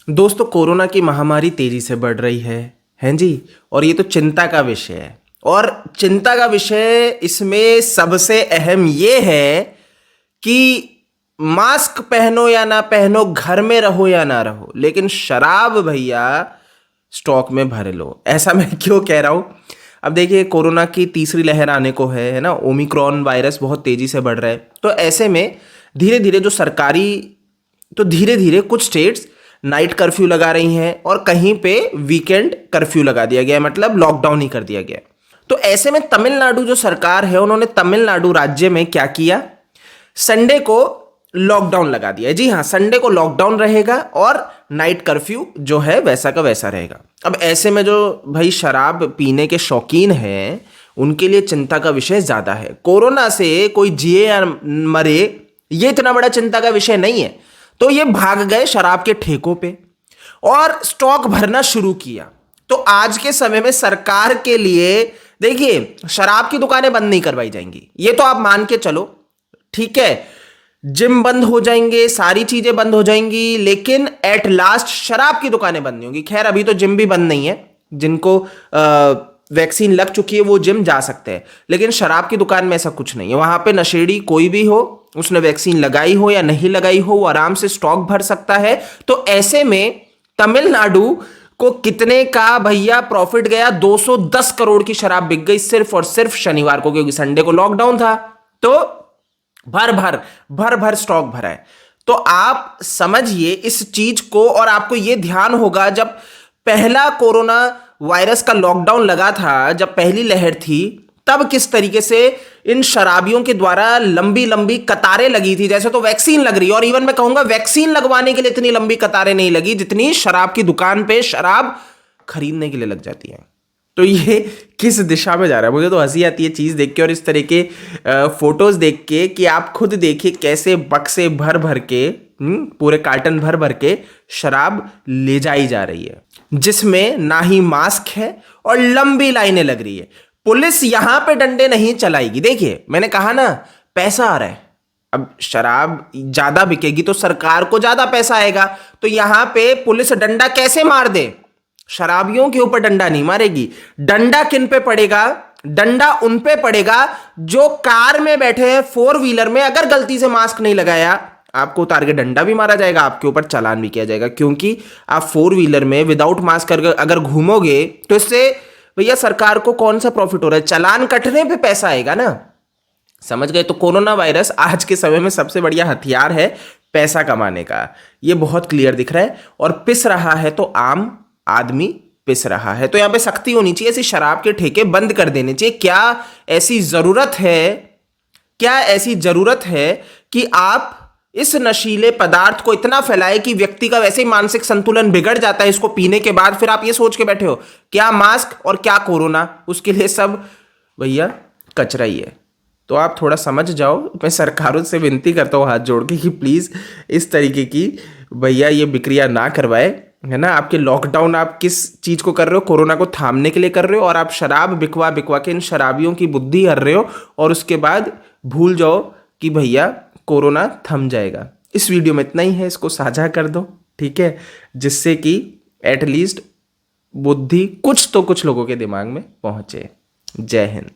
दोस्तों, कोरोना की महामारी तेजी से बढ़ रही है हैं जी। और ये तो चिंता का विषय है। और चिंता का विषय इसमें सबसे अहम ये है कि मास्क पहनो या ना पहनो, घर में रहो या ना रहो, लेकिन शराब भैया स्टॉक में भर लो। ऐसा मैं क्यों कह रहा हूं? अब देखिए, कोरोना की तीसरी लहर आने को है ना। ओमिक्रॉन वायरस बहुत तेजी से बढ़ रहा है। तो ऐसे में धीरे धीरे जो सरकारी तो धीरे धीरे कुछ स्टेट्स नाइट कर्फ्यू लगा रही हैं और कहीं पे वीकेंड कर्फ्यू लगा दिया गया है, मतलब लॉकडाउन ही कर दिया गया है। तो ऐसे में तमिलनाडु जो सरकार है, उन्होंने तमिलनाडु राज्य में क्या किया, संडे को लॉकडाउन लगा दिया है। जी हाँ, संडे को लॉकडाउन रहेगा और नाइट कर्फ्यू जो है वैसा का वैसा रहेगा। अब ऐसे में जो भाई शराब पीने के शौकीन हैं, उनके लिए चिंता का विषय ज्यादा है। कोरोना से कोई जिए या मरे, ये इतना बड़ा चिंता का विषय नहीं है। तो ये भाग गए शराब के ठेकों पे और स्टॉक भरना शुरू किया। तो आज के समय में सरकार के लिए देखिए, शराब की दुकानें बंद नहीं करवाई जाएंगी, ये तो आप मान के चलो, ठीक है। जिम बंद हो जाएंगे, सारी चीजें बंद हो जाएंगी, लेकिन एट लास्ट शराब की दुकानें बंद नहीं होंगी। खैर, अभी तो जिम भी बंद नहीं है। जिनको वैक्सीन लग चुकी है वो जिम जा सकते हैं, लेकिन शराब की दुकान में ऐसा कुछ नहीं है। वहां पे नशेड़ी कोई भी हो, उसने वैक्सीन लगाई हो या नहीं लगाई हो, वो आराम से स्टॉक भर सकता है। तो ऐसे में तमिलनाडु को कितने का भैया प्रॉफिट गया, 210 करोड़ की शराब बिक गई सिर्फ और सिर्फ शनिवार को, क्योंकि संडे को लॉकडाउन था। तो भर भर स्टॉक भरा है। तो आप समझिए इस चीज को। और आपको यह ध्यान होगा, जब पहला कोरोना वायरस का लॉकडाउन लगा था, जब पहली लहर थी, तब किस तरीके से इन शराबियों के द्वारा लंबी लंबी कतारें लगी थी। जैसे तो वैक्सीन लग रही है, और इवन मैं कहूंगा वैक्सीन लगवाने के लिए इतनी लंबी कतारें नहीं लगी जितनी शराब की दुकान पे शराब खरीदने के लिए लग जाती है। तो ये किस दिशा में जा रहा है? मुझे तो हंसी आती है चीज देख के, और इस तरह के फोटोज देख के कि आप खुद देखिए कैसे बक्से भर भर के, पूरे कार्टन भर भर के शराब ले जाई जा रही है, जिसमें ना ही मास्क है और लंबी लाइनें लग रही है। पुलिस यहां पे डंडे नहीं चलाएगी। देखिए, मैंने कहा ना, पैसा आ रहा है। अब शराब ज्यादा बिकेगी तो सरकार को ज्यादा पैसा आएगा। तो यहां पे पुलिस डंडा कैसे मार दे? शराबियों के ऊपर डंडा नहीं मारेगी। डंडा किन पे पड़ेगा? डंडा उन पे पड़ेगा जो कार में बैठे हैं, फोर व्हीलर में। अगर गलती से मास्क नहीं लगाया, आपको उतार के डंडा भी मारा जाएगा, आपके ऊपर चालान भी किया जाएगा। क्योंकि आप फोर व्हीलर में विदाउट मास्क अगर घूमोगे तो इससे भैया सरकार को कौन सा प्रॉफिट हो रहा है? चालान कटने पे पैसा आएगा ना। समझ गए? तो कोरोना वायरस आज के समय में सबसे बढ़िया हथियार है पैसा कमाने का। ये बहुत क्लियर दिख रहा है। और पिस रहा है तो आम आदमी पिस रहा है। तो यहां पे सख्ती होनी चाहिए, ऐसी शराब के ठेके बंद कर देने चाहिए। क्या ऐसी जरूरत है कि आप इस नशीले पदार्थ को इतना फैलाए कि व्यक्ति का वैसे ही मानसिक संतुलन बिगड़ जाता है इसको पीने के बाद? फिर आप ये सोच के बैठे हो क्या मास्क और क्या कोरोना, उसके लिए सब भैया कचरा ही है। तो आप थोड़ा समझ जाओ। मैं सरकारों से विनती करता हूँ हाथ जोड़ के कि प्लीज इस तरीके की भैया ये बिक्रिया ना करवाए, है ना। आपके लॉकडाउन आप किस चीज को कर रहे हो? कोरोना को थामने के लिए कर रहे हो, और आप शराब बिकवा बिकवा के इन शराबियों की बुद्धि हर रहे हो, और उसके बाद भूल जाओ कि भैया कोरोना थम जाएगा। इस वीडियो में इतना ही है, इसको साझा कर दो, ठीक है, जिससे कि एटलीस्ट बुद्धि कुछ तो कुछ लोगों के दिमाग में पहुंचे। जय हिंद।